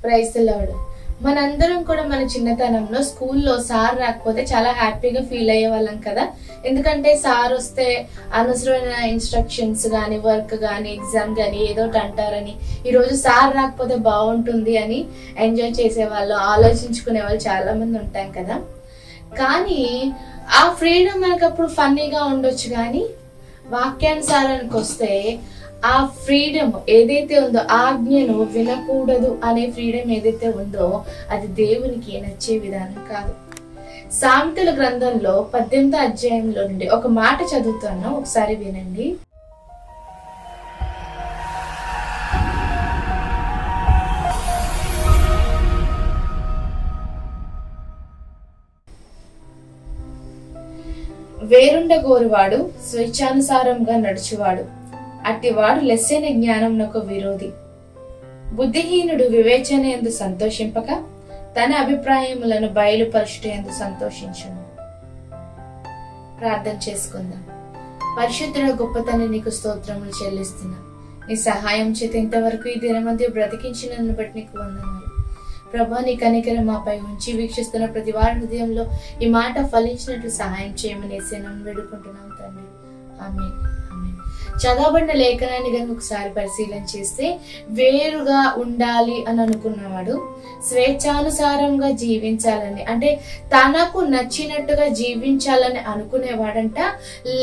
Praise the lord. మనందరం కూడా మన చిన్నతనంలో స్కూల్లో సార్ రాకపోతే చాలా హ్యాపీగా ఫీల్ అయ్యే వాళ్ళం కదా. ఎందుకంటే సార్ వస్తే అనవసరమైన ఇన్స్ట్రక్షన్స్ కానీ, వర్క్ కానీ, ఎగ్జామ్ కానీ ఏదో ఒకటి అంటారని, ఈరోజు సార్ రాకపోతే బాగుంటుంది అని ఎంజాయ్ చేసేవాళ్ళు, ఆలోచించుకునే వాళ్ళు చాలా మంది ఉంటాం కదా. కానీ ఆ ఫ్రీడమ్ మనకు అప్పుడు ఫన్నీగా ఉండొచ్చు, కానీ వాక్యానుసారానికి వస్తే ఆ ఫ్రీడమ్ ఏదైతే ఉందో, ఆజ్ఞను వినకూడదు అనే ఫ్రీడమ్ ఏదైతే ఉందో అది దేవునికి నచ్చే విధానం కాదు. సామెతల గ్రంథంలో 18వ అధ్యాయంలో నుండి ఒక మాట చదువుతాను, ఒకసారి వినండి. వేరుండగోరువాడు స్వేచ్ఛానుసారంగా నడుచువాడు, అట్టివాడు లెస్సైన జ్ఞానంనకు విరోధి. బుద్ధిహీనుడు వివేచన యందు సంతోషింపక తన అభిప్రాయములను బయలుపరచుట యందు సంతోషించును. ప్రార్థన చేసుకుందాం. పరిశుద్ధుల గొప్పతనం నీకు స్తోత్రములు చెల్లిస్తున్నా. నీ సహాయం చేత ఇంతవరకు ఈ దినమందు బ్రతికించినందును బట్టి నీకు వందనాలు ప్రభా. నీ కనికరం మాపై ఉంచి వీక్షిస్తున్న ప్రతి వారి హృదయంలో ఈ మాట ఫలించినట్లు సహాయం చేయమని నన్ను వేడుకుంటున్నాం తండ్రి. ఆమేన్. చదవబడిన లేఖనాన్ని కనుక ఒకసారి పరిశీలన చేస్తే, వేరుగా ఉండాలి అని అనుకున్నవాడు స్వేచ్ఛానుసారంగా జీవించాలని, అంటే తనకు నచ్చినట్టుగా జీవించాలని అనుకునేవాడంట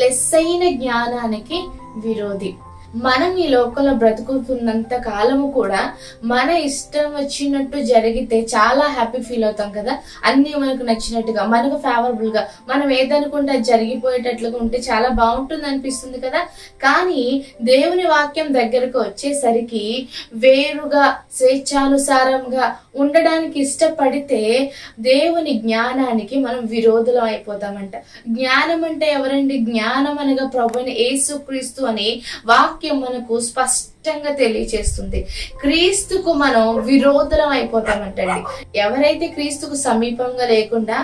లెస్సైన జ్ఞానానికి విరోధి. మనం ఈ లోకంలో బ్రతుకుతున్నంత కాలము కూడా మన ఇష్టం వచ్చినట్టు జరిగితే చాలా హ్యాపీ ఫీల్ అవుతాం కదా. అన్ని మనకు నచ్చినట్టుగా, మనకు ఫేవరబుల్ గా, మనం ఏదనుకుంటే జరిగిపోయేటట్లుగా ఉంటే చాలా బాగుంటుంది అనిపిస్తుంది కదా. కానీ దేవుని వాక్యం దగ్గరకు వచ్చేసరికి వేరుగా స్వేచ్ఛానుసారంగా ఉండడానికి ఇష్టపడితే దేవుని జ్ఞానానికి మనం విరోధులం అయిపోతామంట. జ్ఞానం అంటే ఎవరండి? జ్ఞానం అనగా ప్రభువైన యేసుక్రీస్తు అని వాక్యం మనకు స్పష్టంగా తెలియచేస్తుంది. క్రీస్తుకు మనం విరోధులం అయిపోతామంటండి. ఎవరైతే క్రీస్తుకు సమీపంగా లేకుండా,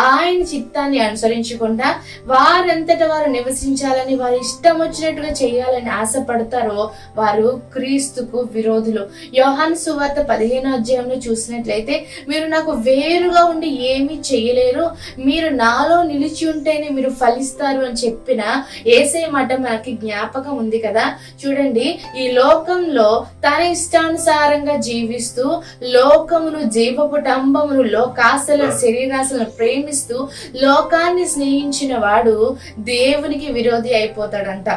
ఆయన చిత్తాన్ని అనుసరించకుండా వారంతట వారు నివసించాలని, వారి ఇష్టం వచ్చినట్టుగా చేయాలని ఆశపడతారో వారు క్రీస్తుకు విరోధులు. యోహాను సువార్త 15వ అధ్యాయంలో చూసినట్లయితే, మీరు నాకు వేరుగా ఉండి ఏమీ చేయలేరు, మీరు నాలో నిలిచి ఉంటేనే మీరు ఫలిస్తారు అని చెప్పిన యేసయ్య మాట మనకి జ్ఞాపకం ఉంది కదా. చూడండి, ఈ లోకంలో తన ఇష్టానుసారంగా జీవిస్తూ లోకమును, జీవపుటంబమును, లోకాశలను, శరీరాశలను ప్రేమిస్తూ లోకాన్ని స్నేహించిన వాడు దేవునికి విరోధి అయిపోతాడంట.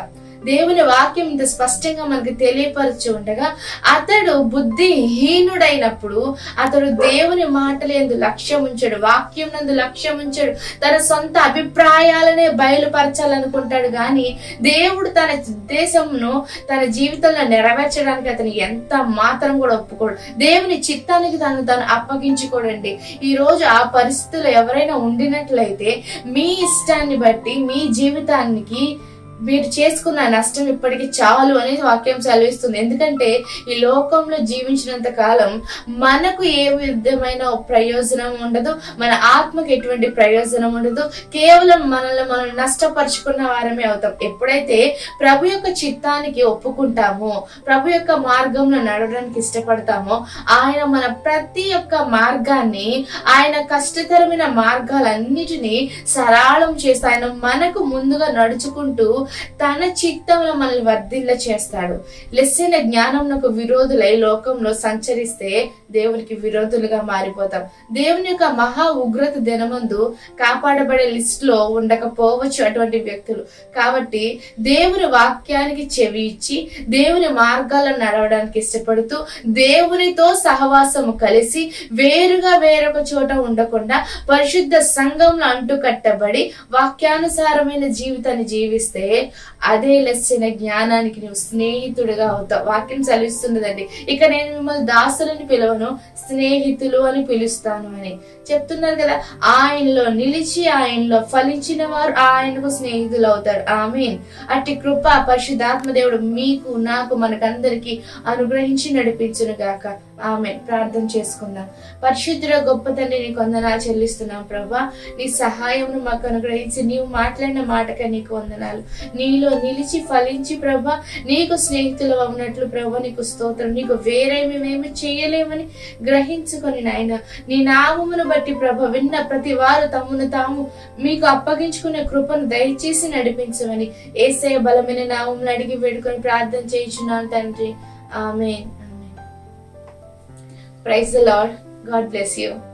దేవుని వాక్యం ఇంత స్పష్టంగా మనకి తెలియపరచు ఉండగా, అతడు బుద్ధిహీనుడైనప్పుడు అతడు దేవుని మాటలందు లక్ష్యం ఉంచాడు, వాక్యం నందు లక్ష్యం ఉంచాడు, తన సొంత అభిప్రాయాలనే బయలుపరచాలనుకుంటాడు. కానీ దేవుడు తన ఉద్దేశంను తన జీవితంలో నెరవేర్చడానికి అతను ఎంత మాత్రం కూడా ఒప్పుకోడు. దేవుని చిత్తానికి తను అప్పగించుకోడండి. ఈ రోజు ఆ పరిస్థితులు ఎవరైనా ఉండినట్లయితే, మీ ఇష్టాన్ని బట్టి మీ జీవితానికి మీరు చేసుకున్న నష్టం ఇప్పటికీ చాలు అనేది వాక్యం సెలవిస్తుంది. ఎందుకంటే ఈ లోకంలో జీవించినంత కాలం మనకు ఏ విధమైన ప్రయోజనం ఉండదు, మన ఆత్మకు ఎటువంటి ప్రయోజనం ఉండదు. కేవలం మనల్ని మనం నష్టపరుచుకున్న వారమే అవుతాం. ఎప్పుడైతే ప్రభు యొక్క చిత్తానికి ఒప్పుకుంటామో, ప్రభు యొక్క మార్గంలో నడవడానికి ఇష్టపడతామో, ఆయన మన ప్రతి ఒక్క మార్గాన్ని, ఆయన కష్టతరమైన మార్గాలన్నిటినీ సరళం చేస్తే, ఆయన మనకు ముందుగా నడుచుకుంటూ తన చిత్తంలో మనల్ని వర్ధిల్ల చేస్తాడు. లెస్సైన జ్ఞానంకు విరోధులై లోకంలో సంచరిస్తే దేవునికి విరోధులుగా మారిపోతాం. దేవుని యొక్క మహా ఉగ్రత దినమందు కాపాడబడే లిస్ట్ లో ఉండకపోవచ్చు అటువంటి వ్యక్తులు. కాబట్టి దేవుని వాక్యానికి చెవి ఇచ్చి దేవుని మార్గాలను నడవడానికి ఇష్టపడుతూ దేవునితో సహవాసము కలిసి వేరుగా వేరొక చోట ఉండకుండా పరిశుద్ధ సంఘంలో అంటు కట్టబడి వాక్యానుసారమైన జీవితాన్ని జీవిస్తే అదే లెస్సైన జ్ఞానానికి నువ్వు స్నేహితుడిగా అవుతావు. వాక్యం సెలవిస్తున్నదండి, ఇక నేను మిమ్మల్ని దాసులని పిలవను, స్నేహితులు అని పిలుస్తాను అని చెప్తున్నారు కదా. ఆయనలో నిలిచి ఆయనలో ఫలించిన వారు ఆయనకు స్నేహితులు అవుతారు. ఆమేన్. అట్టి కృప పరిశుద్ధాత్మ దేవుడు మీకు, నాకు, మనకందరికి అనుగ్రహించి నడిపించును గాక. ఆమె ప్రార్థన చేసుకుందాం. పరిశుద్ధుడ గొప్ప తండ్రి నీకు వందనాలు చెల్లిస్తున్నాం ప్రభా. నీ సహాయమును మాకు అనుగ్రహించి నీవు మాట్లాడిన మాటకే నీకు వందనాలు. నీలో నిలిచి ఫలించి ప్రభా నీకు స్నేహితులు ఉన్నట్లు ప్రభా నీకు స్తోత్రం. నీకు వేరే మేమేమి చేయలేమని గ్రహించుకొని నాయన నీ నామమును బట్టి ప్రభ విన్న ప్రతి వారు తమను తాము మీకు అప్పగించుకునే కృపను దయచేసి నడిపించమని యేసయ్య బలమైన నామమును అడిగి వేడుకొని ప్రార్థన చేయించున్నాను తండ్రి. ఆమేన్. Praise the Lord. God bless you.